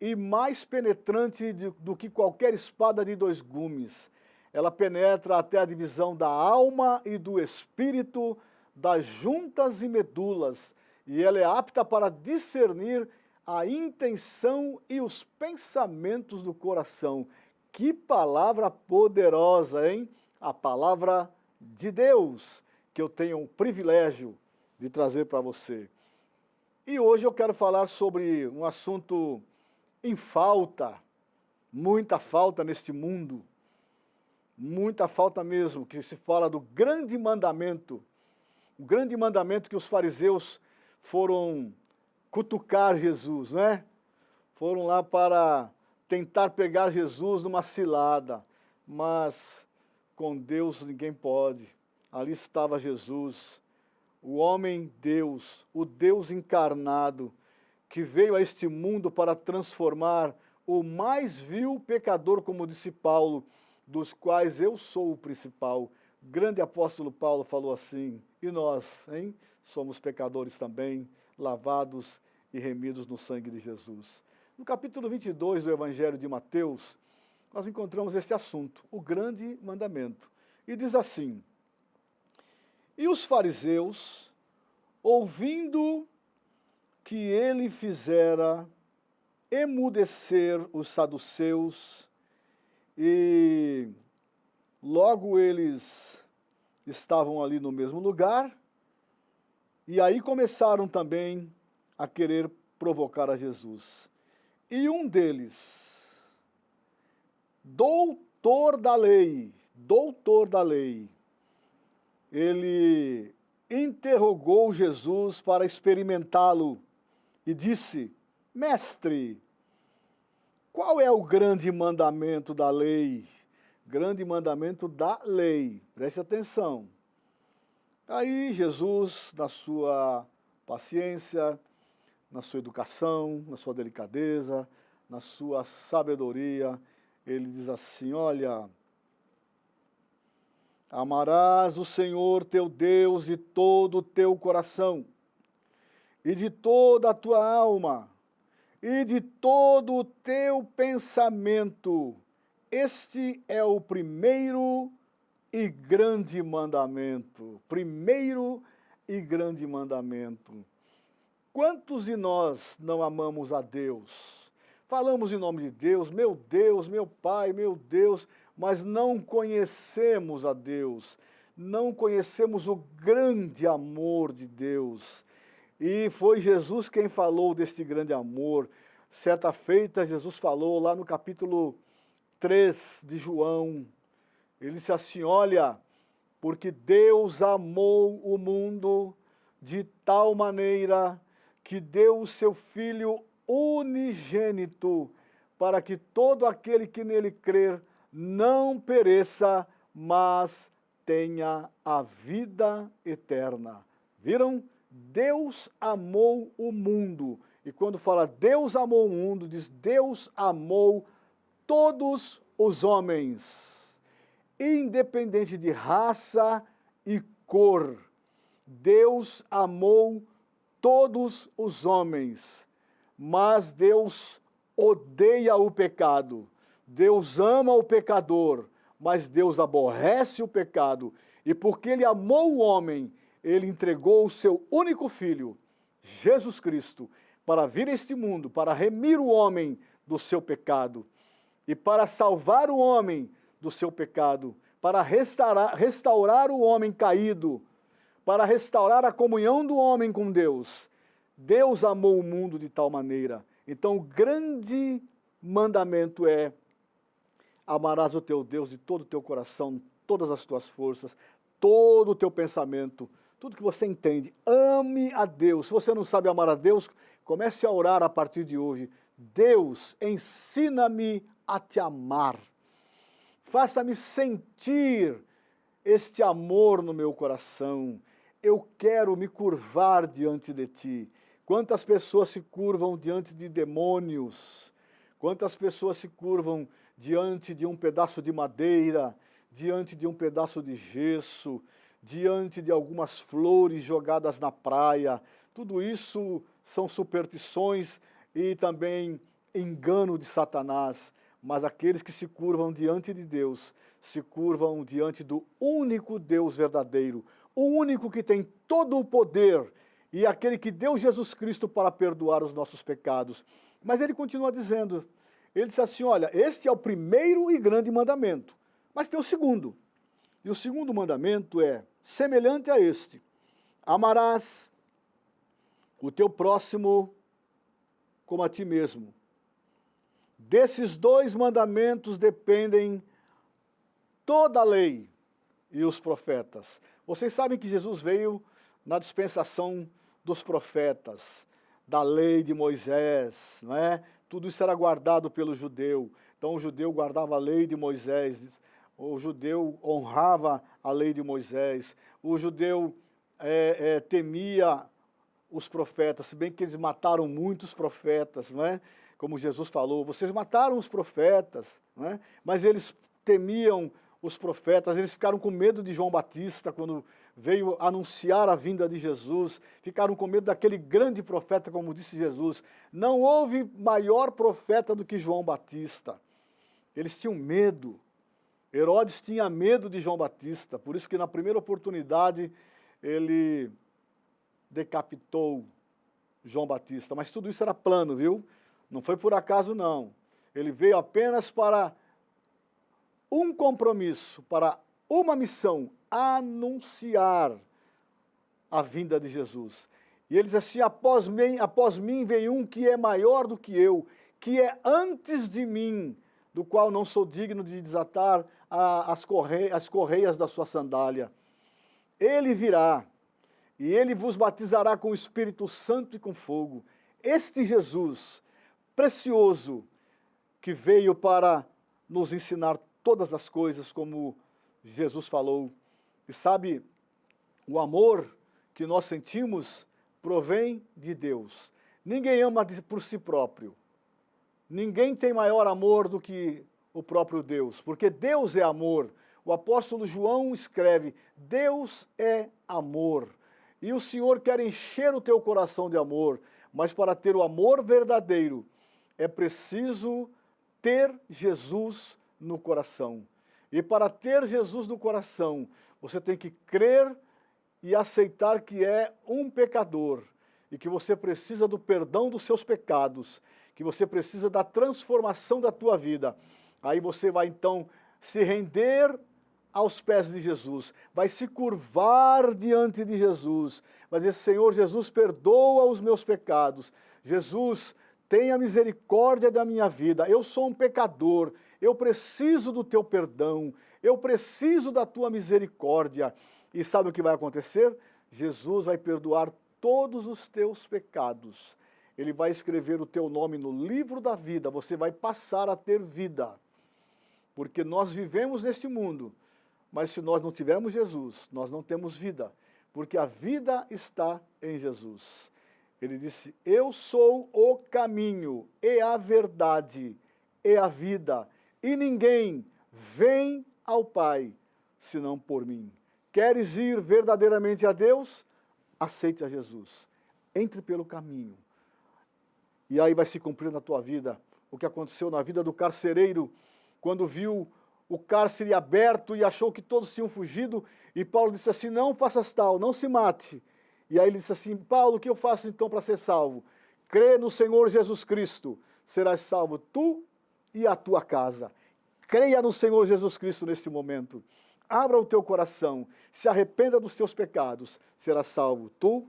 e mais penetrante do que qualquer espada de 2 gumes. Ela penetra até a divisão da alma e do espírito, das juntas e medulas, e ela é apta para discernir a intenção e os pensamentos do coração. Que palavra poderosa, hein? A palavra de Deus, que eu tenho o privilégio de trazer para você. E hoje eu quero falar sobre um assunto em falta, muita falta neste mundo, muita falta mesmo, que se fala do grande mandamento, o grande mandamento que os fariseus foram cutucar Jesus, né? Foram lá para tentar pegar Jesus numa cilada, mas com Deus ninguém pode. Ali estava Jesus, o homem Deus, o Deus encarnado, que veio a este mundo para transformar o mais vil pecador, como disse Paulo, dos quais eu sou o principal. Grande apóstolo Paulo falou assim, e nós, hein? Somos pecadores também, lavados e remidos no sangue de Jesus. No capítulo 22 do Evangelho de Mateus, nós encontramos este assunto, o grande mandamento. E diz assim: e os fariseus, ouvindo que ele fizera emudecer os saduceus, e logo eles estavam ali no mesmo lugar, e aí começaram também a querer provocar a Jesus. E um deles, doutor da lei, ele interrogou Jesus para experimentá-lo e disse: mestre, qual é o grande mandamento da lei? Grande mandamento da lei, preste atenção. Aí Jesus, na sua paciência, na sua educação, na sua delicadeza, na sua sabedoria, ele diz assim: olha, amarás o Senhor teu Deus de todo o teu coração, e de toda a tua alma, e de todo o teu pensamento. Este é o primeiro e grande mandamento. Primeiro e grande mandamento. Quantos de nós não amamos a Deus? Falamos em nome de Deus, meu Pai, meu Deus, mas não conhecemos a Deus, não conhecemos o grande amor de Deus. E foi Jesus quem falou deste grande amor. Certa feita, Jesus falou lá no capítulo 3 de João, ele disse assim: olha, porque Deus amou o mundo de tal maneira que deu o seu Filho unigênito, para que todo aquele que nele crer não pereça, mas tenha a vida eterna. Viram? Deus amou o mundo. E quando fala Deus amou o mundo, diz Deus amou todos os homens, independente de raça e cor. Deus amou todos os homens, mas Deus odeia o pecado. Deus ama o pecador, mas Deus aborrece o pecado. E porque Ele amou o homem, Ele entregou o seu único Filho, Jesus Cristo, para vir a este mundo, para remir o homem do seu pecado e para salvar o homem do seu pecado, para restaurar o homem caído, para restaurar a comunhão do homem com Deus. Deus amou o mundo de tal maneira. Então, o grande mandamento é: amarás o teu Deus de todo o teu coração, todas as tuas forças, todo o teu pensamento, tudo que você entende. Ame a Deus. Se você não sabe amar a Deus, comece a orar a partir de hoje. Deus, ensina-me a te amar. Faça-me sentir este amor no meu coração. Eu quero me curvar diante de ti. Quantas pessoas se curvam diante de demônios? Quantas pessoas se curvam diante de um pedaço de madeira, diante de um pedaço de gesso, diante de algumas flores jogadas na praia? Tudo isso são superstições e também engano de Satanás. Mas aqueles que se curvam diante de Deus, se curvam diante do único Deus verdadeiro, o único que tem todo o poder e aquele que deu Jesus Cristo para perdoar os nossos pecados. Mas ele continua dizendo, ele diz assim, olha, este é o primeiro e grande mandamento, mas tem o segundo. E o segundo mandamento é semelhante a este: amarás o teu próximo como a ti mesmo. Desses dois mandamentos dependem toda a lei e os profetas. Vocês sabem que Jesus veio na dispensação dos profetas, da lei de Moisés, não é? Tudo isso era guardado pelo judeu. Então o judeu guardava a lei de Moisés, o judeu honrava a lei de Moisés, o judeu temia os profetas, se bem que eles mataram muitos profetas, não é? Como Jesus falou, vocês mataram os profetas, não é? Mas eles temiam os profetas, eles ficaram com medo de João Batista quando veio anunciar a vinda de Jesus, ficaram com medo daquele grande profeta, como disse Jesus. Não houve maior profeta do que João Batista. Eles tinham medo. Herodes tinha medo de João Batista, por isso que na primeira oportunidade ele decapitou João Batista. Mas tudo isso era plano, viu? Não foi por acaso, não. Ele veio apenas para um compromisso, para uma missão: anunciar a vinda de Jesus. E ele diz assim, após mim vem um que é maior do que eu, que é antes de mim, do qual não sou digno de desatar as correias da sua sandália. Ele virá, e ele vos batizará com o Espírito Santo e com fogo. Este Jesus precioso, que veio para nos ensinar todas as coisas, como Jesus falou. E sabe, o amor que nós sentimos provém de Deus. Ninguém ama por si próprio. Ninguém tem maior amor do que o próprio Deus, porque Deus é amor. O apóstolo João escreve, Deus é amor. E o Senhor quer encher o teu coração de amor, mas para ter o amor verdadeiro, é preciso ter Jesus no coração. E para ter Jesus no coração, você tem que crer e aceitar que é um pecador e que você precisa do perdão dos seus pecados, que você precisa da transformação da tua vida. Aí você vai então se render aos pés de Jesus, vai se curvar diante de Jesus, vai dizer, Senhor Jesus, perdoa os meus pecados. Jesus, tenha misericórdia da minha vida, eu sou um pecador, eu preciso do teu perdão, eu preciso da tua misericórdia. E sabe o que vai acontecer? Jesus vai perdoar todos os teus pecados. Ele vai escrever o teu nome no livro da vida, você vai passar a ter vida. Porque nós vivemos neste mundo, mas se nós não tivermos Jesus, nós não temos vida, porque a vida está em Jesus. Ele disse, eu sou o caminho e a verdade e a vida, e ninguém vem ao Pai senão por mim. Queres ir verdadeiramente a Deus? Aceite a Jesus. Entre pelo caminho. E aí vai se cumprir na tua vida o que aconteceu na vida do carcereiro, quando viu o cárcere aberto e achou que todos tinham fugido, e Paulo disse assim, não faças tal, não se mate. E aí ele disse assim, Paulo, o que eu faço então para ser salvo? crê no Senhor Jesus Cristo, serás salvo tu e a tua casa. Creia no Senhor Jesus Cristo neste momento. Abra o teu coração, se arrependa dos teus pecados, serás salvo tu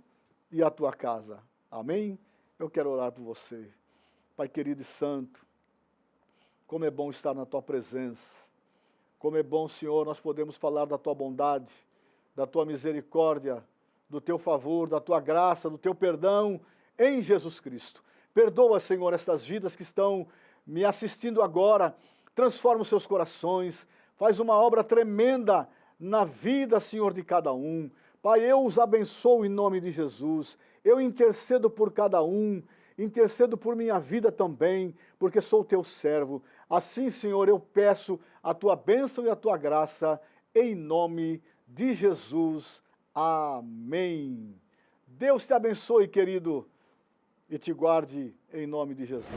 e a tua casa. Amém? Eu quero orar por você. Pai querido e santo, como é bom estar na tua presença. Como é bom, Senhor, nós podemos falar da tua bondade, da tua misericórdia, do teu favor, da tua graça, do teu perdão em Jesus Cristo. Perdoa, Senhor, estas vidas que estão me assistindo agora. Transforma os seus corações. Faz uma obra tremenda na vida, Senhor, de cada um. Pai, eu os abençoo em nome de Jesus. Eu intercedo por cada um. Intercedo por minha vida também, porque sou teu servo. Assim, Senhor, eu peço a tua bênção e a tua graça, em nome de Jesus. Amém. Deus te abençoe, querido, e te guarde em nome de Jesus.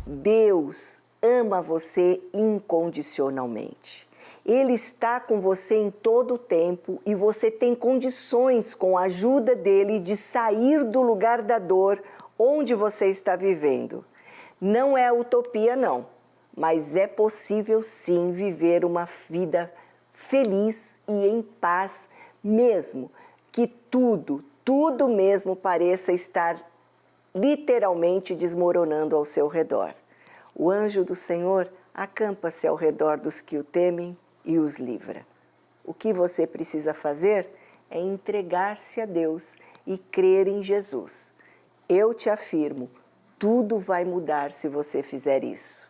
Deus ama você incondicionalmente. Ele está com você em todo o tempo e você tem condições, com a ajuda dele, de sair do lugar da dor onde você está vivendo. Não é utopia, não, mas é possível sim viver uma vida feliz e em paz, mesmo que tudo mesmo pareça estar literalmente desmoronando ao seu redor. O anjo do Senhor acampa-se ao redor dos que o temem e os livra. O que você precisa fazer é entregar-se a Deus e crer em Jesus. Eu te afirmo, tudo vai mudar se você fizer isso.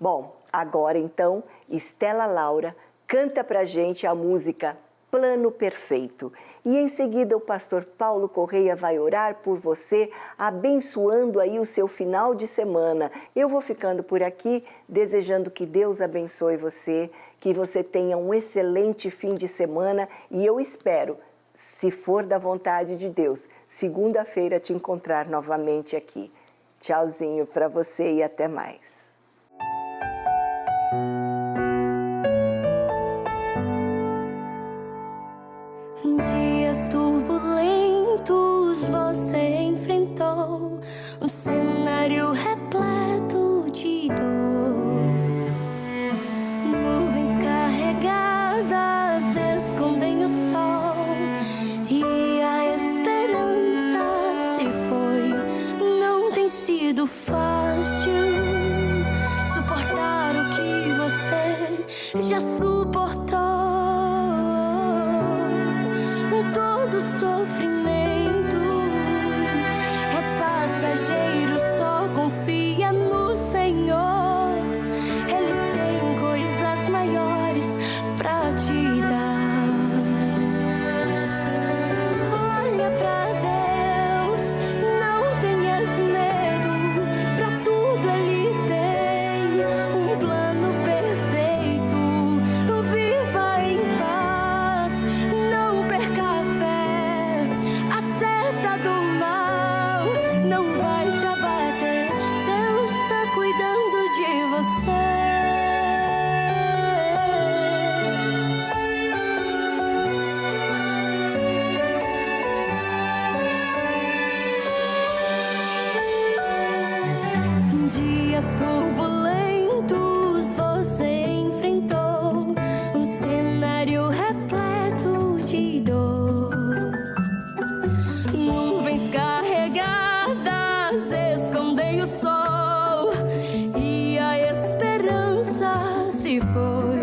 Bom, agora então, Estela Laura canta pra gente a música Plano Perfeito. E em seguida o pastor Paulo Correia vai orar por você, abençoando aí o seu final de semana. Eu vou ficando por aqui, desejando que Deus abençoe você, que você tenha um excelente fim de semana e eu espero, se for da vontade de Deus, segunda-feira te encontrar novamente aqui. Tchauzinho para você e até mais. Dias turbulentos você enfrentou, um cenário repleto de dor. Nuvens carregadas escondem o sol e a esperança se foi. Não tem sido fácil suportar o que você já suportou. Todo sofrimento é passageiro, só confia no Senhor. Ele tem coisas maiores pra te dar. Olha pra Deus, não tenhas medo, pra tudo Ele tem um plano perfeito. Viva em paz, não perca a fé, a seta do mal não vai te abater. Deus está cuidando de você. Dias turbulentos você enfrentou, um cenário repleto de dor. Nuvens carregadas escondem o sol e a esperança se foi.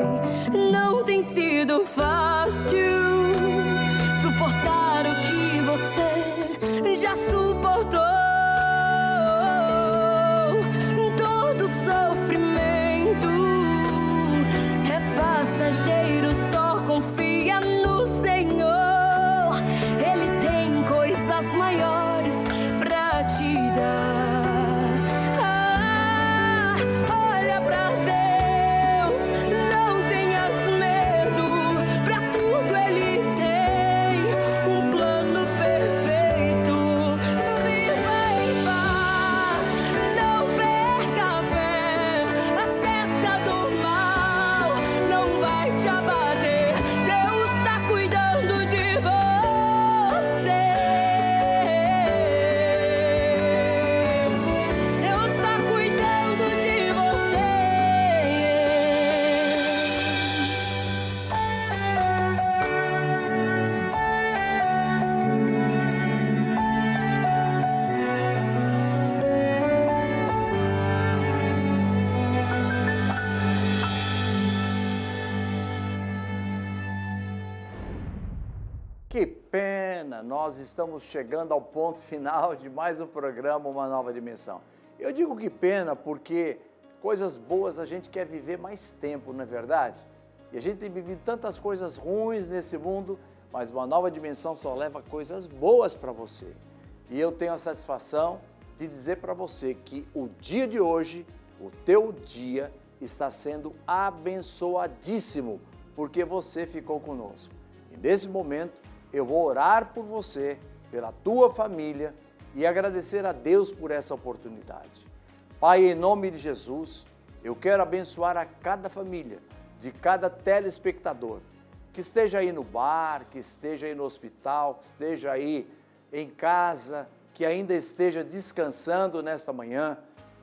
Não tem sido fácil suportar o que você já suportou. Todo sofrimento é passageiro, só confia no Senhor. Ele tem coisas maiores pra te dar. Olha pra Deus, não tenhas medo, pra tudo Ele tem um plano perfeito. Viva em paz, não perca a fé, a seta do mal não vai te abater. Deus está cuidando de você. pena, nós estamos chegando ao ponto final de mais um programa, Uma Nova Dimensão. Eu digo que pena porque coisas boas a gente quer viver mais tempo, não é verdade? E a gente tem vivido tantas coisas ruins nesse mundo, mas Uma Nova Dimensão só leva coisas boas para você. E eu tenho a satisfação de dizer para você que o dia de hoje, o teu dia, está sendo abençoadíssimo, porque você ficou conosco. E nesse momento, eu vou orar por você, pela tua família e agradecer a Deus por essa oportunidade. Pai, em nome de Jesus, eu quero abençoar a cada família, de cada telespectador, que esteja aí no bar, que esteja aí no hospital, que esteja aí em casa, que ainda esteja descansando nesta manhã,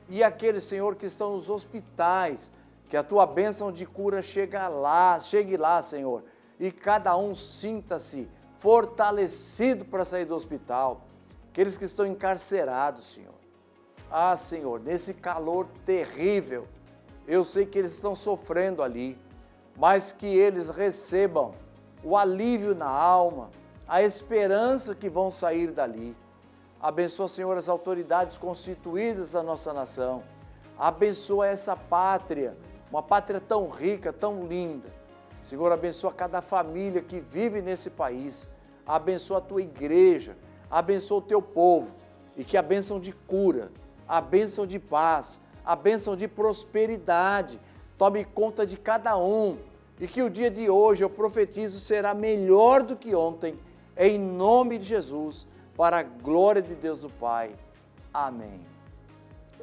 e aqueles, Senhor, que estão nos hospitais, que a tua bênção de cura chegue lá, Senhor, e cada um sinta-se fortalecido para sair do hospital. Aqueles que estão encarcerados, Senhor. Ah, Senhor, nesse calor terrível, eu sei que eles estão sofrendo ali, mas que eles recebam o alívio na alma, a esperança que vão sair dali. Abençoa, Senhor, as autoridades constituídas da nossa nação. Abençoa essa pátria, uma pátria tão rica, tão linda. Senhor, abençoa cada família que vive nesse país. Abençoa a tua igreja, abençoa o teu povo. E que a bênção de cura, a bênção de paz, a bênção de prosperidade tome conta de cada um. E que o dia de hoje, eu profetizo, será melhor do que ontem, em nome de Jesus, para a glória de Deus o Pai. Amém.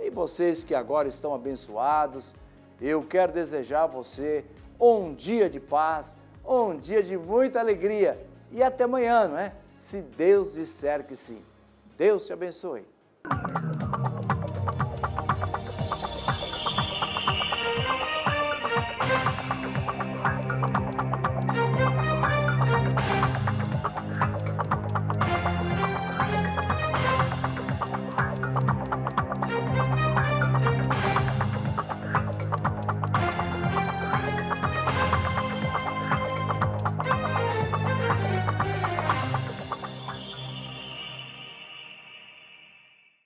E vocês que agora estão abençoados, eu quero desejar a você um dia de paz, um dia de muita alegria. E até amanhã, não é? Se Deus disser que sim. Deus te abençoe.